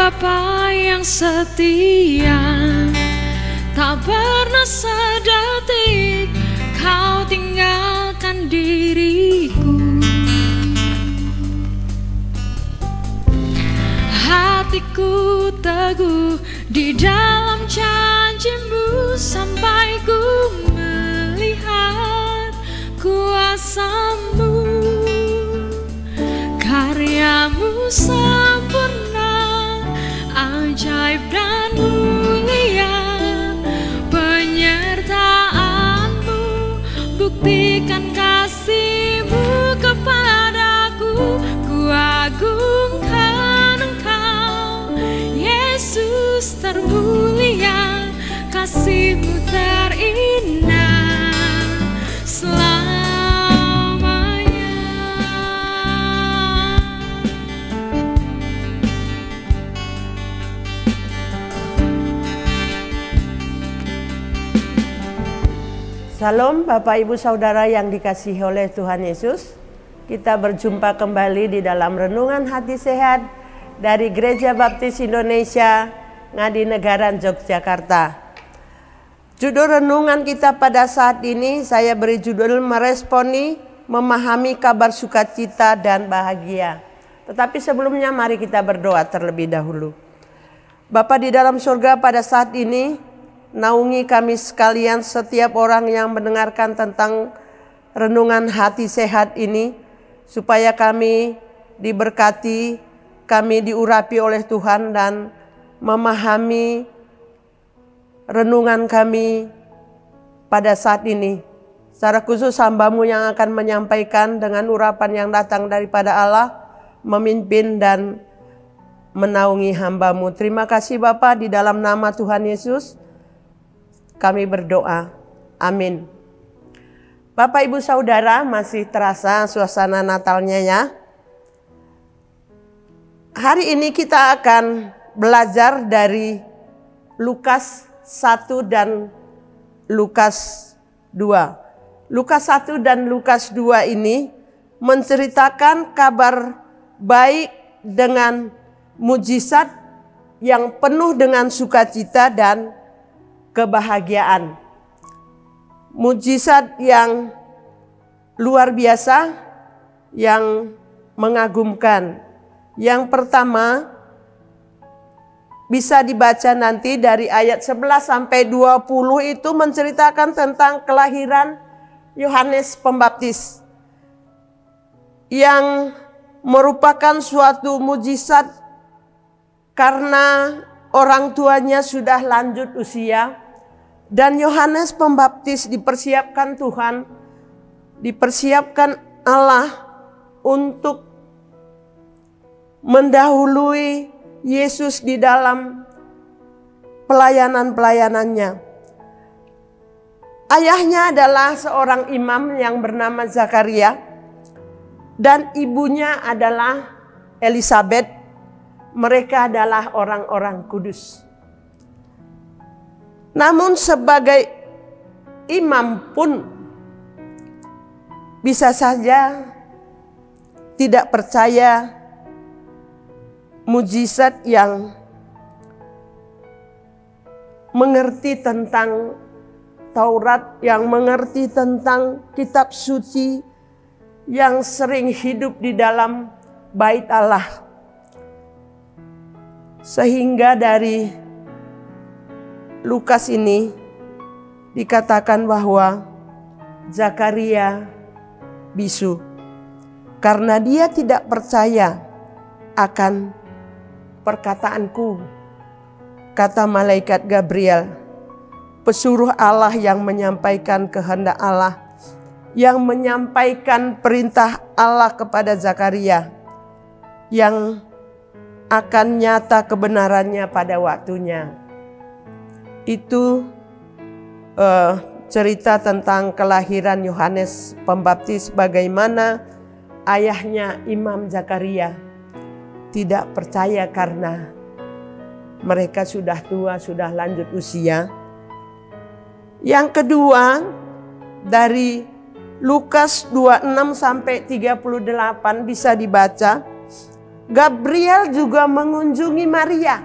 Bapa yang setia, tak pernah sedetik Kau tinggalkan diriku. Hatiku teguh di dalam janji-Mu sampai ku melihat kuasa-Mu. Karya-Mu sempurna, ajaib dan mulia. Penyertaan-Mu buktikan kasih-Mu kepadaku. Ku agungkan Engkau, Yesus termulia. Kasih-Mu terindah selamanya. Salam Bapak Ibu Saudara yang dikasihi oleh Tuhan Yesus. Kita berjumpa kembali di dalam Renungan Hati Sehat dari Gereja Baptis Indonesia, Ngadinegara, Yogyakarta. Judul renungan kita pada saat ini saya beri judul meresponi, memahami kabar sukacita dan bahagia. Tetapi sebelumnya mari kita berdoa terlebih dahulu. Bapa di dalam surga, pada saat ini naungi kami sekalian, setiap orang yang mendengarkan tentang renungan hati sehat ini, supaya kami diberkati, kami diurapi oleh Tuhan dan memahami renungan kami pada saat ini. Secara khusus hamba-Mu yang akan menyampaikan dengan urapan yang datang daripada Allah, memimpin dan menaungi hamba-Mu. Terima kasih Bapa, di dalam nama Tuhan Yesus kami berdoa. Amin. Bapak Ibu Saudara, masih terasa suasana Natalnya ya. Hari ini kita akan belajar dari Lukas 1 dan Lukas 2. Lukas 1 dan Lukas 2 ini menceritakan kabar baik dengan mujizat yang penuh dengan sukacita dan kebahagiaan. Mujizat yang luar biasa, yang mengagumkan. Yang pertama bisa dibaca nanti dari ayat 11 sampai 20, itu menceritakan tentang kelahiran Yohanes Pembaptis yang merupakan suatu mujizat karena orang tuanya sudah lanjut usia. Dan Yohanes Pembaptis dipersiapkan Tuhan, dipersiapkan Allah untuk mendahului Yesus di dalam pelayanan-pelayanannya. Ayahnya adalah seorang imam yang bernama Zakaria, dan ibunya adalah Elisabet. Mereka adalah orang-orang kudus. Namun sebagai imam pun bisa saja tidak percaya mujizat yang mengerti tentang Taurat, yang mengerti tentang kitab suci, yang sering hidup di dalam bait Allah. Sehingga dari Lukas ini dikatakan bahwa Zakaria bisu karena dia tidak percaya akan perkataanku, kata malaikat Gabriel, pesuruh Allah yang menyampaikan kehendak Allah, yang menyampaikan perintah Allah kepada Zakaria, yang akan nyata kebenarannya pada waktunya. Itu cerita tentang kelahiran Yohanes Pembaptis, bagaimana ayahnya Imam Zakaria tidak percaya karena mereka sudah tua, sudah lanjut usia. Yang kedua, dari Lukas 26 sampai 38 bisa dibaca. Gabriel juga mengunjungi Maria,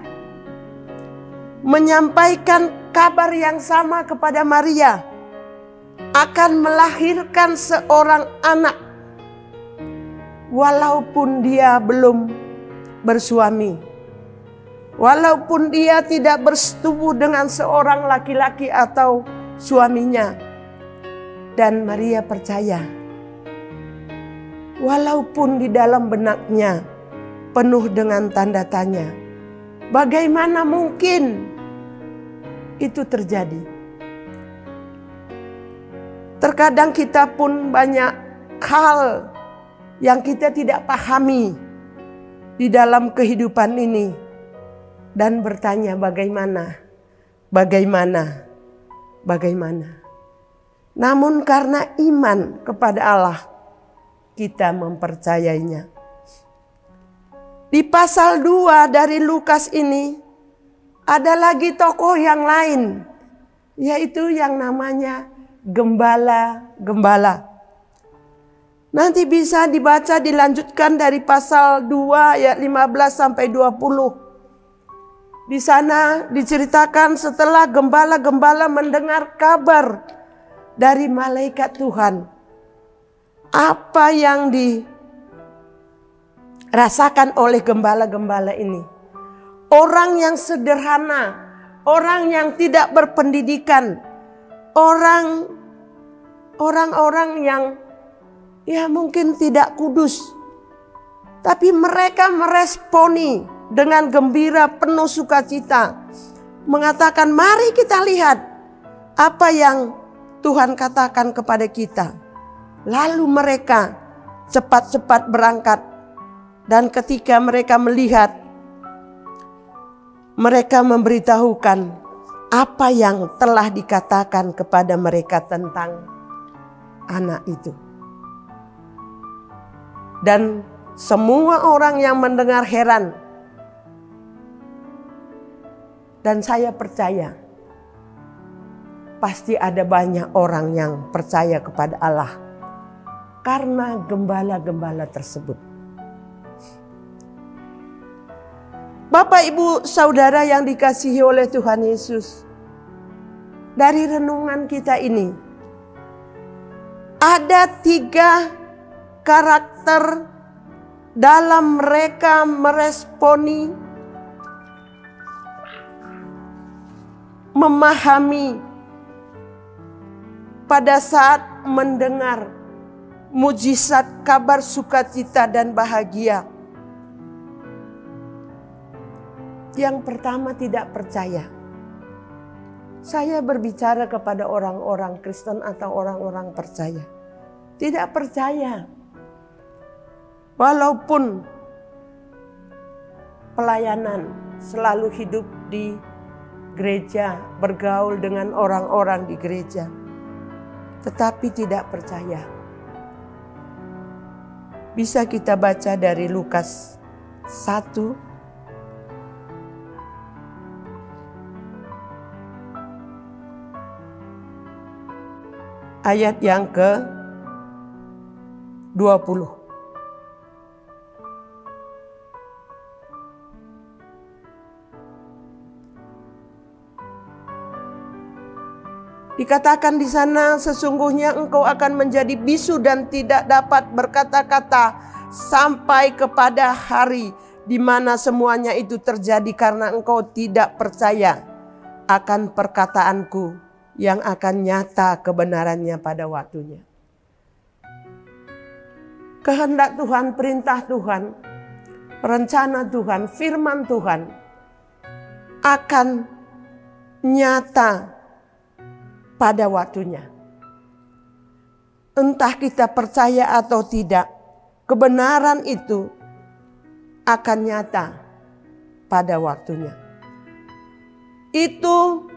menyampaikan kabar yang sama kepada Maria, akan melahirkan seorang anak walaupun dia belum bersuami, walaupun dia tidak bersetubuh dengan seorang laki-laki atau suaminya. Dan Maria percaya, walaupun di dalam benaknya penuh dengan tanda tanya, bagaimana mungkin itu terjadi? Terkadang kita pun banyak hal yang kita tidak pahami di dalam kehidupan ini dan bertanya bagaimana. Namun karena iman kepada Allah, kita mempercayainya. Di pasal 2 dari Lukas ini ada lagi tokoh yang lain, yaitu yang namanya gembala-gembala. Nanti bisa dibaca dilanjutkan dari pasal 2 ayat 15 sampai 20. Di sana diceritakan setelah gembala-gembala mendengar kabar dari malaikat Tuhan, apa yang dirasakan oleh gembala-gembala ini. Orang yang sederhana, orang yang tidak berpendidikan, orang-orang yang ya mungkin tidak kudus, tapi mereka meresponi dengan gembira penuh sukacita, mengatakan, mari kita lihat apa yang Tuhan katakan kepada kita. Lalu mereka cepat-cepat berangkat, dan ketika mereka melihat, mereka memberitahukan apa yang telah dikatakan kepada mereka tentang anak itu. Dan semua orang yang mendengar heran. Dan saya percaya pasti ada banyak orang yang percaya kepada Allah karena gembala-gembala tersebut. Bapak, Ibu, Saudara yang dikasihi oleh Tuhan Yesus, dari renungan kita ini ada 3 karakter dalam mereka meresponi, memahami pada saat mendengar mujizat kabar sukacita dan bahagia. Yang pertama, tidak percaya. Saya berbicara kepada orang-orang Kristen atau orang-orang percaya. Tidak percaya. Walaupun pelayanan, selalu hidup di gereja, bergaul dengan orang-orang di gereja, tetapi tidak percaya. Bisa kita baca dari Lukas 1 ayat yang ke-20. Dikatakan di sana, sesungguhnya engkau akan menjadi bisu dan tidak dapat berkata-kata sampai kepada hari di mana semuanya itu terjadi, karena engkau tidak percaya akan perkataanku yang akan nyata kebenarannya pada waktunya. Kehendak Tuhan, perintah Tuhan, rencana Tuhan, firman Tuhan akan nyata pada waktunya. Entah kita percaya atau tidak, kebenaran itu akan nyata pada waktunya. Itu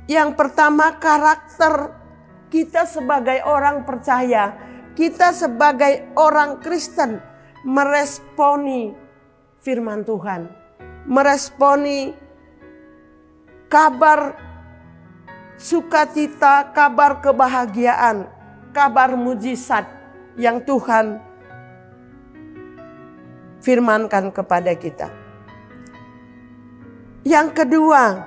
yang pertama, karakter kita sebagai orang percaya, kita sebagai orang Kristen meresponi firman Tuhan, meresponi kabar sukacita, kabar kebahagiaan, kabar mujizat yang Tuhan firmankan kepada kita. Yang kedua,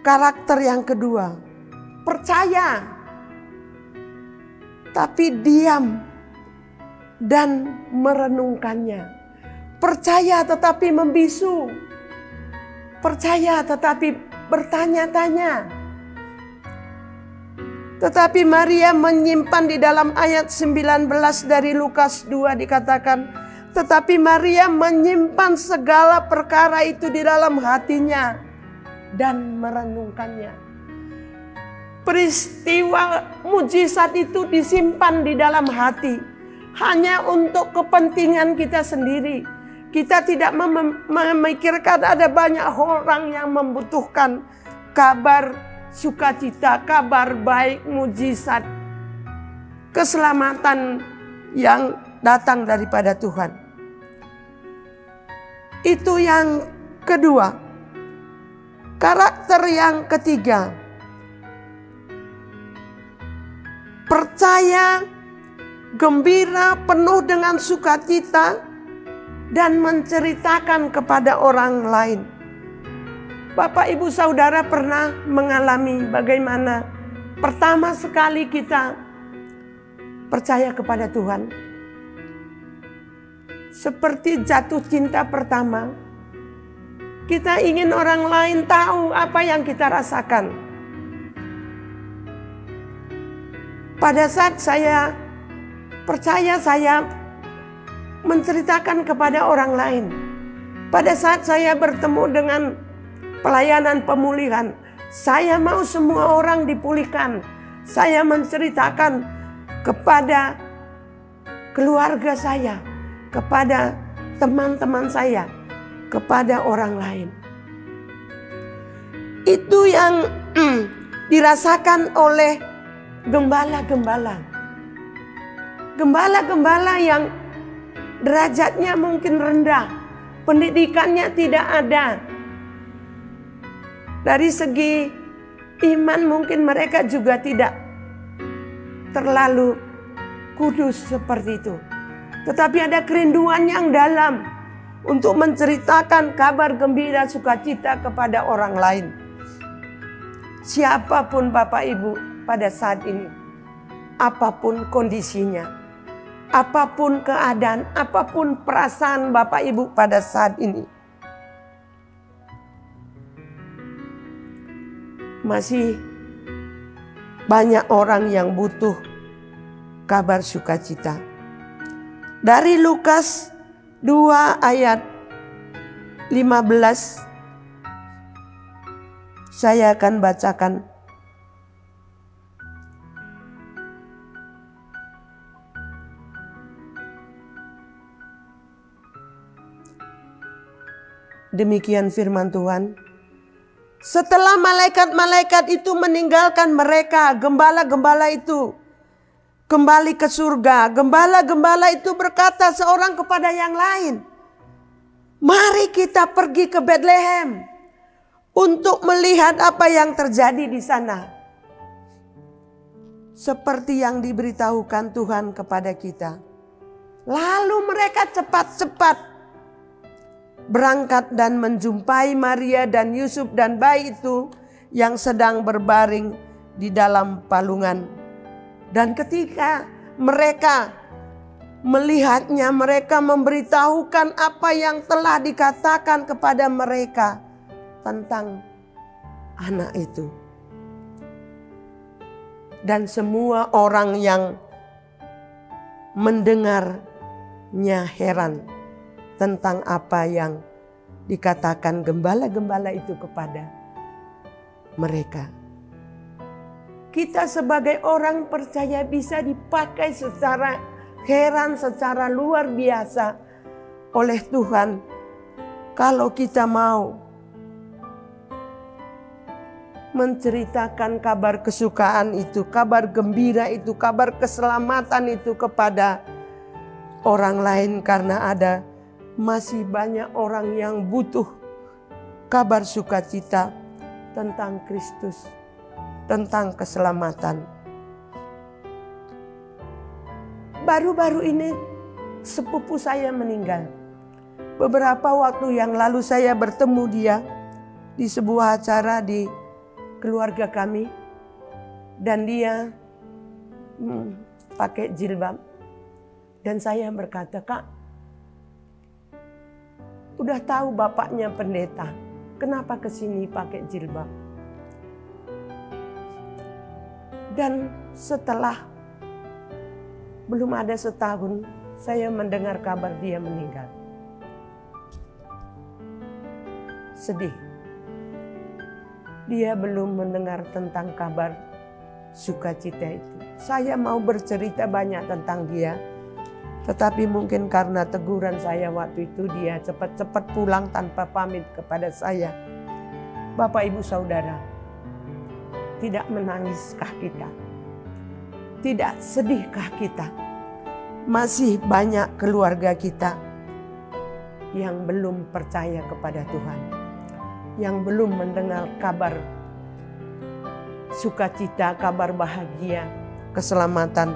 karakter yang kedua, percaya tapi diam dan merenungkannya. Percaya tetapi membisu. Percaya tetapi bertanya-tanya. Tetapi Maria menyimpan, di dalam ayat 19 dari Lukas 2 dikatakan, tetapi Maria menyimpan segala perkara itu di dalam hatinya dan merenungkannya. Peristiwa mujizat itu disimpan di dalam hati hanya untuk kepentingan kita sendiri. Kita tidak memikirkan ada banyak orang yang membutuhkan kabar sukacita, kabar baik, mujizat, keselamatan yang datang daripada Tuhan. Itu yang kedua. Karakter yang ketiga, percaya, gembira, penuh dengan sukacita, dan menceritakan kepada orang lain. Bapak, Ibu, Saudara pernah mengalami bagaimana pertama sekali kita percaya kepada Tuhan? Seperti jatuh cinta pertama. Kita ingin orang lain tahu apa yang kita rasakan. Pada saat saya percaya, saya menceritakan kepada orang lain. Pada saat saya bertemu dengan pelayanan pemulihan, saya mau semua orang dipulihkan. Saya menceritakan kepada keluarga saya, kepada teman-teman saya, kepada orang lain. Itu yang dirasakan oleh gembala-gembala. Gembala-gembala yang derajatnya mungkin rendah, pendidikannya tidak ada. Dari segi iman mungkin mereka juga tidak terlalu kudus seperti itu. Tetapi ada kerinduan yang dalam untuk menceritakan kabar gembira sukacita kepada orang lain. Siapapun Bapak Ibu pada saat ini, apapun kondisinya, apapun keadaan, apapun perasaan Bapak Ibu pada saat ini, masih banyak orang yang butuh kabar sukacita. Dari Lukas 2 ayat 15 saya akan bacakan. Demikian firman Tuhan. Setelah malaikat-malaikat itu meninggalkan mereka, gembala-gembala itu kembali ke surga. Gembala-gembala itu berkata seorang kepada yang lain, "Mari kita pergi ke Betlehem untuk melihat apa yang terjadi di sana." Seperti yang diberitahukan Tuhan kepada kita. Lalu mereka cepat-cepat berangkat dan menjumpai Maria dan Yusuf dan bayi itu yang sedang berbaring di dalam palungan. Dan ketika mereka melihatnya, mereka memberitahukan apa yang telah dikatakan kepada mereka tentang anak itu. Dan semua orang yang mendengarnya heran tentang apa yang dikatakan gembala-gembala itu kepada mereka. Kita sebagai orang percaya bisa dipakai secara heran, secara luar biasa oleh Tuhan. Kalau kita mau menceritakan kabar kesukaan itu, kabar gembira itu, kabar keselamatan itu kepada orang lain, karena ada masih banyak orang yang butuh kabar sukacita tentang Kristus, tentang keselamatan. Baru-baru ini sepupu saya meninggal. Beberapa waktu yang lalu saya bertemu dia di sebuah acara di keluarga kami. Dan dia pakai jilbab. Dan saya berkata, "Kak, udah tahu bapaknya pendeta, kenapa kesini pakai jilbab?" Dan setelah belum ada setahun, saya mendengar kabar dia meninggal. Sedih. Dia belum mendengar tentang kabar sukacita itu. Saya mau bercerita banyak tentang dia, tetapi mungkin karena teguran saya waktu itu, dia cepat-cepat pulang tanpa pamit kepada saya. Bapak, Ibu, Saudara, tidak menangiskah kita? Tidak sedihkah kita? Masih banyak keluarga kita yang belum percaya kepada Tuhan, yang belum mendengar kabar sukacita, kabar bahagia, keselamatan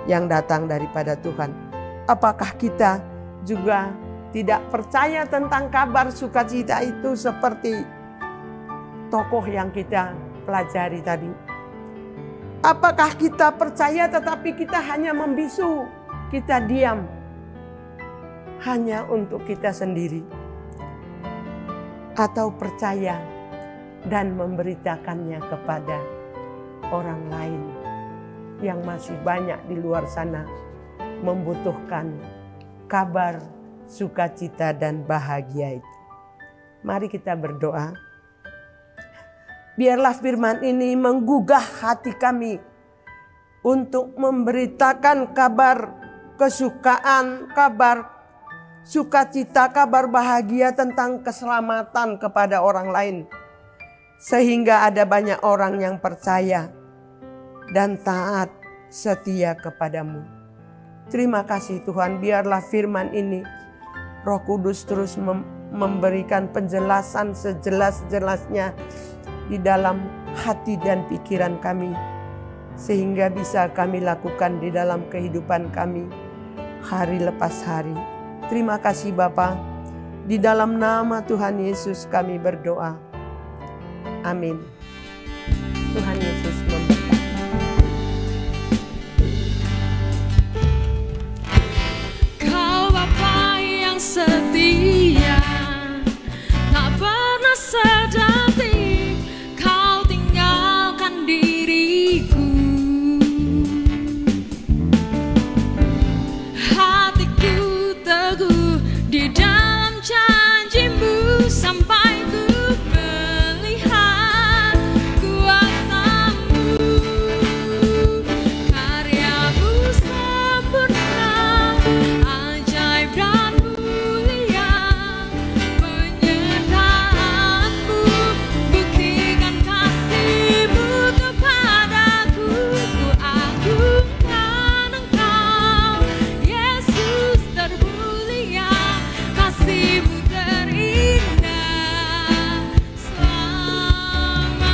yang datang daripada Tuhan. Apakah kita juga tidak percaya tentang kabar sukacita itu seperti tokoh yang kita pelajari tadi? Apakah kita percaya tetapi kita hanya membisu, kita diam, hanya untuk kita sendiri? Atau percaya dan memberitakannya kepada orang lain yang masih banyak di luar sana membutuhkan kabar sukacita dan bahagia itu? Mari kita berdoa. Biarlah firman ini menggugah hati kami untuk memberitakan kabar kesukaan, kabar sukacita, kabar bahagia tentang keselamatan kepada orang lain. Sehingga ada banyak orang yang percaya dan taat setia kepadamu. Terima kasih Tuhan, biarlah firman ini Roh Kudus terus memberikan penjelasan sejelas-jelasnya di dalam hati dan pikiran kami, sehingga bisa kami lakukan di dalam kehidupan kami hari lepas hari. Terima kasih Bapa, di dalam nama Tuhan Yesus kami berdoa. Amin. Tuhan Yesus memberkati. Kau Bapa yang setia, tak pernah sedetik Kau tinggalkan diriku. Hatiku teguh di dalam janji-Mu sampai ku melihat kuasa-Mu. Karya-Mu sempurna, ajaib dan mulia. Penyertaan-Mu buktikan kasih-Mu kepadaku. Ku agungkan Engkau, Yesus termulia. Kasih-Mu terindah selamanya.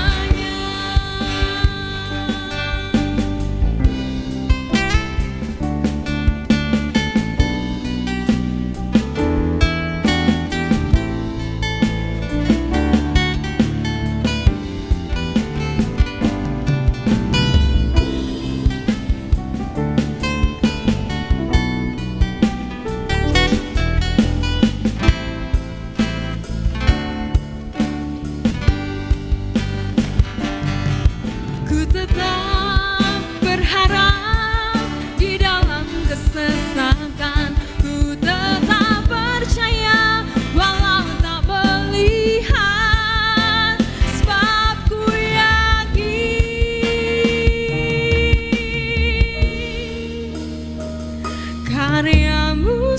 Ku tetap berharap di dalam kesesakan. Ku tetap percaya walau tak melihat, sebab ku yakin karya-Mu